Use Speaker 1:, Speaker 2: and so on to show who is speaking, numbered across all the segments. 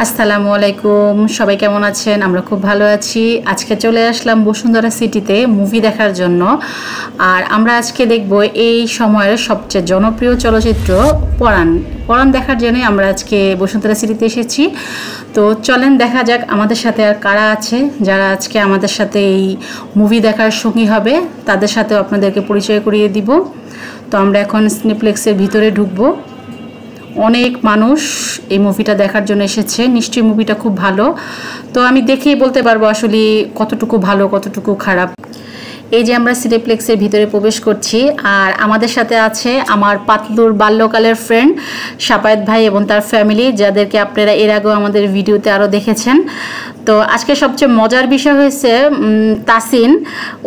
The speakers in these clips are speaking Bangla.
Speaker 1: আসসালামু আলাইকুম, সবাই কেমন আছেন? আমরা খুব ভালো আছি। আজকে চলে আসলাম বসুন্ধরা সিটিতে মুভি দেখার জন্য। আর আমরা আজকে দেখব এই সময়ের সবচেয়ে জনপ্রিয় চলচ্চিত্র পরাণ দেখার জন্যই আমরা আজকে বসুন্ধরা সিটিতে এসেছি। তো চলেন দেখা যাক আমাদের সাথে আর কারা আছে যারা আজকে আমাদের সাথে এই মুভি দেখার সঙ্গী হবে। তাদের সাথেও আপনাদেরকে পরিচয় করিয়ে দিব। তো আমরা এখন সিনেপ্লেক্সের ভিতরে ঢুকবো। অনেক মানুষ এই মুভিটা দেখার জন্য এসেছে। নিশ্চয়ই মুভিটা খুব ভালো। তো আমি দেখেই বলতে পারবো আসলে কতটুকু ভালো কতটুকু খারাপ। এই যে আমরা সিনেপ্লেক্সের ভিতরে প্রবেশ করছি, আর আমাদের সাথে আছে আমার পাতলুর বাল্যকালের ফ্রেন্ড শাপায়েত ভাই এবং তার ফ্যামিলি, যাদেরকে আপনারা এর আগেও আমাদের ভিডিওতে আরও দেখেছেন। তো আজকে সবচেয়ে মজার বিষয় হয়েছে তাসিন,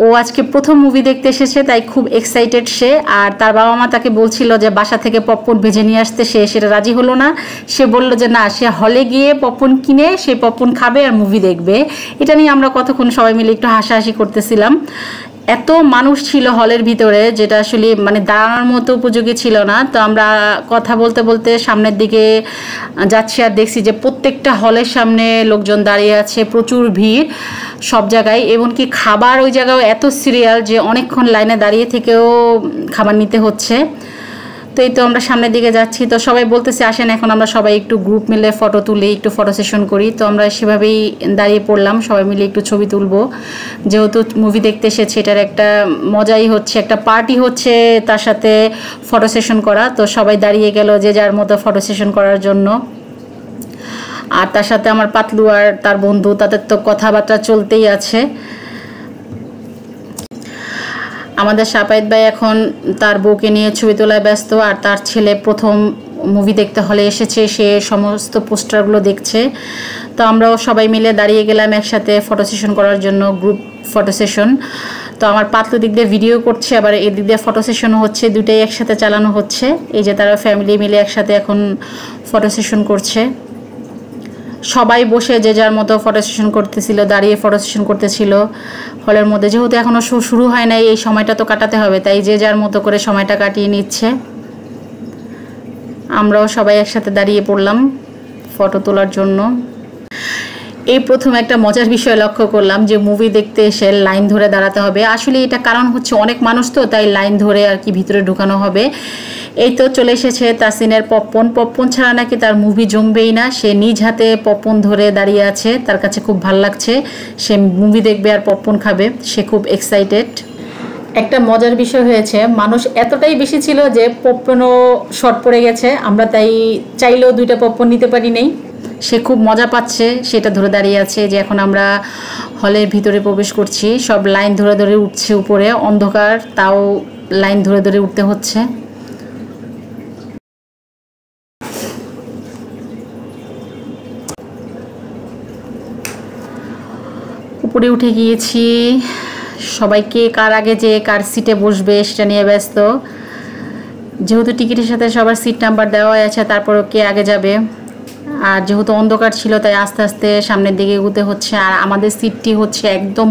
Speaker 1: ও আজকে প্রথম মুভি দেখতে এসেছে, তাই খুব এক্সাইটেড সে। আর তার বাবা মা তাকে বলছিল যে বাসা থেকে পপকর্ন ভেজে নিয়ে আসতে, সে সেটা রাজি হলো না। সে বলল যে না, সে হলে গিয়ে পপকর্ন কিনে সে পপকর্ন খাবে আর মুভি দেখবে। এটা নিয়ে আমরা কতক্ষণ সবাই মিলে একটু হাসাহাসি করতেছিলাম। এত মানুষ ছিল হলের ভিতরে, যেটা আসলে মানে দাঁড়ানোর মতো উপযোগী ছিল না। তো আমরা কথা বলতে বলতে সামনের দিকে যাচ্ছি আর দেখছি যে প্রত্যেকটা হলের সামনে লোকজন দাঁড়িয়ে আছে, প্রচুর ভিড় সব জায়গায়। এমনকি খাবার ওই জায়গায় এত সিরিয়াল যে অনেকক্ষণ লাইনে দাঁড়িয়ে থেকেও খাবার নিতে হচ্ছে। তো এই তো আমরা সামনের দিকে যাচ্ছি। তো সবাই বলতেছে আসেন এখন আমরা সবাই একটু গ্রুপ মিলে ফটো তুলি, একটু ফটো সেশন করি। তো আমরা সেভাবেই দাঁড়িয়ে পড়লাম, সবাই মিলে একটু ছবি তুলবো। যেহেতু মুভি দেখতে এসেছে, এটার একটা মজাই হচ্ছে, একটা পার্টি হচ্ছে তার সাথে ফটো সেশন করা। তো সবাই দাঁড়িয়ে গেল যে যার মতো ফটো সেশন করার জন্য। আর তার সাথে আমার পাতলু আর তার বন্ধু, তাদের তো কথাবার্তা চলতেই আছে। আমাদের শাপায়েত ভাই এখন তার বউকে নিয়ে ছবি তোলায় ব্যস্ত, আর তার ছেলে প্রথম মুভি দেখতে হলে এসেছে, সে সমস্ত পোস্টারগুলো দেখছে। তো আমরাও সবাই মিলে দাঁড়িয়ে গেলাম একসাথে ফটো সেশন করার জন্য, গ্রুপ ফটো সেশন। তো আমার পাতলু দিক দিয়ে ভিডিও করছে, আবার এদিক দিয়ে ফটো সেশনও হচ্ছে, দুটাই একসাথে চালানো হচ্ছে। এই যে তারা ফ্যামিলি মিলে একসাথে এখন ফটো সেশন করছে। সবাই বসে যে যার মতো ফটো সেশন করতেছিল, দাঁড়িয়ে ফটো সেশন করতেছিল হলের মধ্যে। যেহেতু এখনও শো শুরু হয় নাই, এই সময়টা তো কাটাতে হবে, তাই যে যার মতো করে সময়টা কাটিয়ে নিচ্ছে। আমরাও সবাই একসাথে দাঁড়িয়ে পড়লাম ফটো তোলার জন্য। এই প্রথম একটা মজার বিষয় লক্ষ্য করলাম যে মুভি দেখতে এসে লাইন ধরে দাঁড়াতে হবে। আসলে এটা কারণ হচ্ছে অনেক মানুষ, তো তাই লাইন ধরে আর কি ভিতরে ঢুকানো হবে। এই তো চলে এসেছে তাসিনের পপকর্ন ছাড়া নাকি তার মুভি জমবেই না। সে নিজ হাতে পপকর্ন ধরে দাঁড়িয়ে আছে, তার কাছে খুব ভালো লাগছে। সে মুভি দেখবে আর পপকর্ন খাবে, সে খুব এক্সাইটেড। একটা মজার বিষয় হয়েছে, মানুষ এতটাই বেশি ছিল যে পপকর্নও শর্ট পড়ে গেছে। আমরা তাই চাইলেও 2টা পপকর্ন নিতে পারি নাই। সে খুব মজা পাচ্ছে, সেটা ধরে দাঁড়িয়ে আছে। যে এখন আমরা হলের ভিতরে প্রবেশ করছি, সব লাইন ধরে ধরে উঠছে উপরে, অন্ধকার তাও লাইন ধরে ধরে উঠতে হচ্ছে। উপরে উঠে গিয়েছি, সবাইকে কার আগে যে কার সিটে বসবে সেটা নিয়ে ব্যস্ত। যেহেতু টিকিটের সাথে সবার সিট নাম্বার দেওয়া আছে, তারপরও কে আগে যাবে। আর যেহেতু অন্ধকার ছিল, তাই আস্তে আস্তে সামনের দিকে এগোতে হচ্ছে। আর আমাদের সিটটি হচ্ছে একদম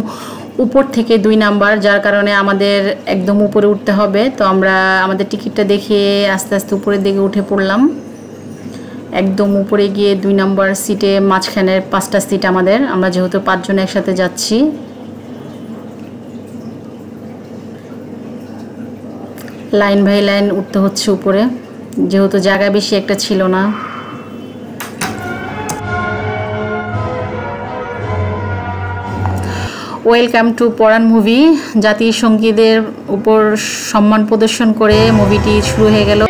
Speaker 1: উপর থেকে 2 নাম্বার, যার কারণে আমাদের একদম উপরে উঠতে হবে। তো আমরা আমাদের টিকিটটা দেখিয়ে আস্তে আস্তে উপরের দিকে উঠে পড়লাম। একদম উপরে গিয়ে 2 নাম্বার সিটে, মাঝখানের 5টা সিট আমাদের। আমরা যেহেতু 5 জন একসাথে যাচ্ছি, লাইন বাই লাইন উঠতে হচ্ছে উপরে, যেহেতু জায়গা বেশি একটা ছিল না। Welcome to Paran movie. জাতীয় সঙ্গীদের উপর সম্মান প্রদর্শন করে মুভিটি শুরু হয়ে গেল।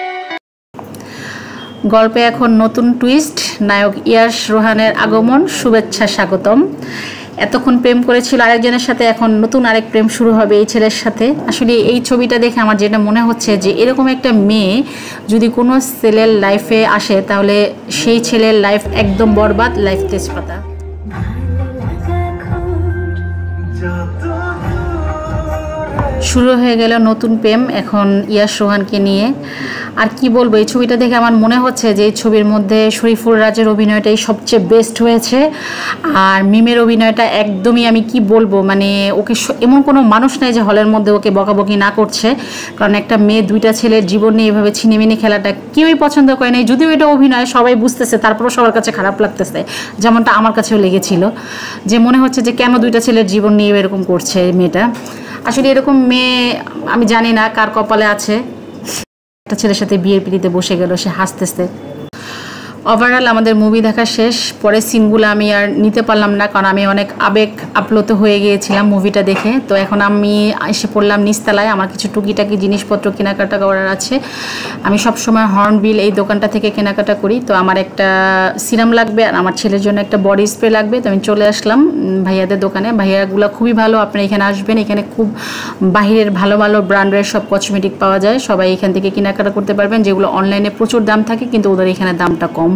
Speaker 1: গল্পে এখন নতুন টুইস্ট, নায়ক ইয়াশ রোহানের আগমন, শুভেচ্ছা স্বাগতম। এতক্ষণ প্রেম করেছিল আরেকজনের সাথে, এখন নতুন আরেক প্রেম শুরু হবে এই ছেলের সাথে। আসলে এই ছবিটা দেখে আমার যেটা মনে হচ্ছে যে এরকম একটা মেয়ে যদি কোনো ছেলের লাইফে আসে, তাহলে সেই ছেলের লাইফ একদম বরবাদ, লাইফ তেজপাতা। শুরু হয়ে গেল নতুন প্রেম এখন ইয়াশ রোহানকে নিয়ে। আর কি বলবো, এই ছবিটা দেখে আমার মনে হচ্ছে যে এই ছবির মধ্যে শরীফুল রাজের অভিনয়টাই সবচেয়ে বেস্ট হয়েছে। আর মিমের অভিনয়টা একদমই, আমি কি বলবো, মানে ওকে এমন কোনো মানুষ নাই যে হলের মধ্যে ওকে বকাবকি না করছে। কারণ একটা মেয়ে দুইটা ছেলের জীবন নিয়ে এভাবে ছিনিমিনি খেলাটা কেউই পছন্দ করে নাই। যদিও এটা অভিনয় সবাই বুঝতেছে, তারপরেও সবার কাছে খারাপ লাগতেছে, যেমনটা আমার কাছেও লেগেছিল। যে মনে হচ্ছে যে কেন দুইটা ছেলের জীবন নিয়ে এরকম করছে মেয়েটা। আসলে এরকম মেয়ে আমি জানি না কার কপালে আছে। একটা ছেলের সাথে বিয়ের পিড়িতে বসে গেল, সে হাসতেছে। ওভারঅল আমাদের মুভি দেখা শেষ। পরে সিনগুলো আমি আর নিতে পারলাম না, কারণ আমি অনেক আবেগ আপ্লুত হয়ে গিয়েছিলাম মুভিটা দেখে। তো এখন আমি এসে পড়লাম নিচতলায়, আমার কিছু টুকিটাকি জিনিসপত্র কেনাকাটা করার আছে। আমি সবসময় হর্নবিল এই দোকানটা থেকে কেনাকাটা করি। তো আমার একটা সিরাম লাগবে আর আমার ছেলের জন্য একটা বডি স্প্রে লাগবে। তো আমি চলে আসলাম ভাইয়াদের দোকানে। ভাইয়াগুলো খুবই ভালো, আপনারা এখানে আসবেন। এখানে খুব বাহিরের ভালো ভালো ব্র্যান্ডের সব কসমেটিক পাওয়া যায়। সবাই এখান থেকে কেনাকাটা করতে পারবেন, যেগুলো অনলাইনে প্রচুর দাম থাকে কিন্তু ওদের এখানে দামটা কম।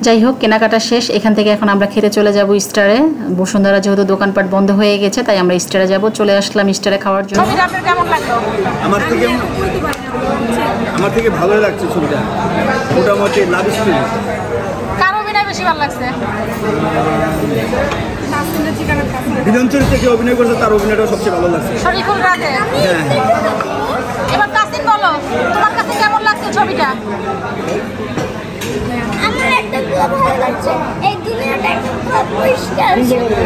Speaker 1: যাই হোক, কেনাকাটা শেষ। এখান থেকে এখন আমরা খেতে চলে যাব স্টারে। বসুন্ধরা যেহেতু দোকানপাট বন্ধ হয়ে গেছে, তাই আমরা স্টারে যাব। চলে আসলাম স্টারে খাওয়ার জন্য।
Speaker 2: আমার থেকে ভালোই লাগছে ছবিটা, মোটামুটি লাভ স্টোরি।
Speaker 3: কার অভিনয় বেশি ভালো লাগছে?
Speaker 2: বিজন চরিত্রে যে অভিনয় করছে তার অভিনয়টা সবচেয়ে ভালো লাগছে।
Speaker 3: শরীফুল রাজের।
Speaker 2: হ্যাঁ।
Speaker 3: এবার তাসিন বলো, তোমার কাছে কেমন লাগছে ছবিটা?
Speaker 4: আমার একটা ভালো লাগছে, এই দুনিয়াটা একটা পরিষ্কার সুন্দর।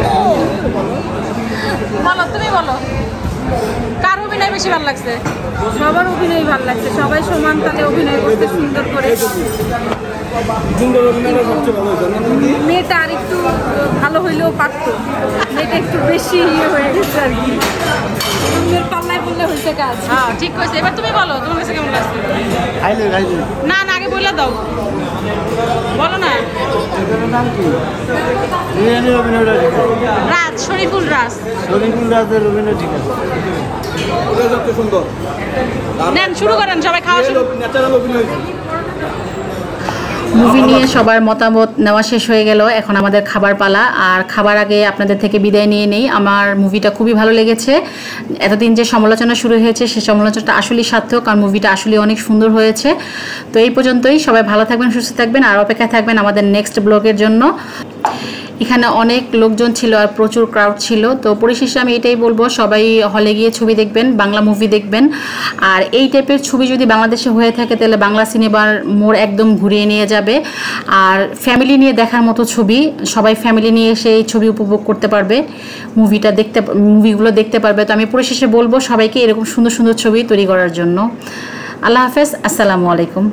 Speaker 3: বলো, তুমি বলো, কার অভিনয় বেশি ভালো লাগছে?
Speaker 5: সবার অভিনয় ভালো লাগছে, সবাই সমান তালে অভিনয় করতে সুন্দর করে। মেয়েটা আর একটু ভালো হইলেও পারতো, মেয়েটা একটু বেশি হয়ে গেছে আর কি। মেয়ের পাল্লায় বললে হয়েছে কাজ।
Speaker 3: হ্যাঁ, ঠিক কইছে। এবার তুমি বলো, তোমার কাছে কেমন লাগছে? না না, আগে বলে দাও, বলো না। রাজ, শরীফুল রাজ।
Speaker 2: শরীফুল রাজের অভিনয় ঠিক আছে, সুন্দর।
Speaker 3: নেন, শুরু করেন, সবাই খাওয়া শুরু।
Speaker 2: ন্যাচারাল অভিনয়।
Speaker 1: মুভি নিয়ে সবার মতামত নেওয়া শেষ হয়ে গেল, এখন আমাদের খাবার পালা। আর খাবার আগে আপনাদের থেকে বিদায় নিয়ে নেই। আমার মুভিটা খুবই ভালো লেগেছে। এতদিন যে সমালোচনা শুরু হয়েছে সেই সমালোচনাটা আসলেই সার্থক, কারণ মুভিটা আসলে অনেক সুন্দর হয়েছে। তো এই পর্যন্তই। সবাই ভালো থাকবেন, সুস্থ থাকবেন, আর অপেক্ষায় থাকবেন আমাদের নেক্সট ব্লগের জন্য। এখানে অনেক লোকজন ছিল আর প্রচুর ক্রাউড ছিল। তো পরিশেষে আমি এটাই বলবো, সবাই হলে গিয়ে ছবি দেখবেন, বাংলা মুভি দেখবেন। আর এই টাইপের ছবি যদি বাংলাদেশে হয়ে থাকে তাহলে বাংলা সিনেমার মোড় একদম ঘুরিয়ে নিয়ে যাবে। আর ফ্যামিলি নিয়ে দেখার মতো ছবি, সবাই ফ্যামিলি নিয়ে সেই ছবি উপভোগ করতে পারবে, মুভিগুলো দেখতে পারবে। তো আমি পরিশেষে বলবো সবাইকে এরকম সুন্দর সুন্দর ছবি তৈরি করার জন্য। আল্লাহ হাফেজ, আসসালামু আলাইকুম।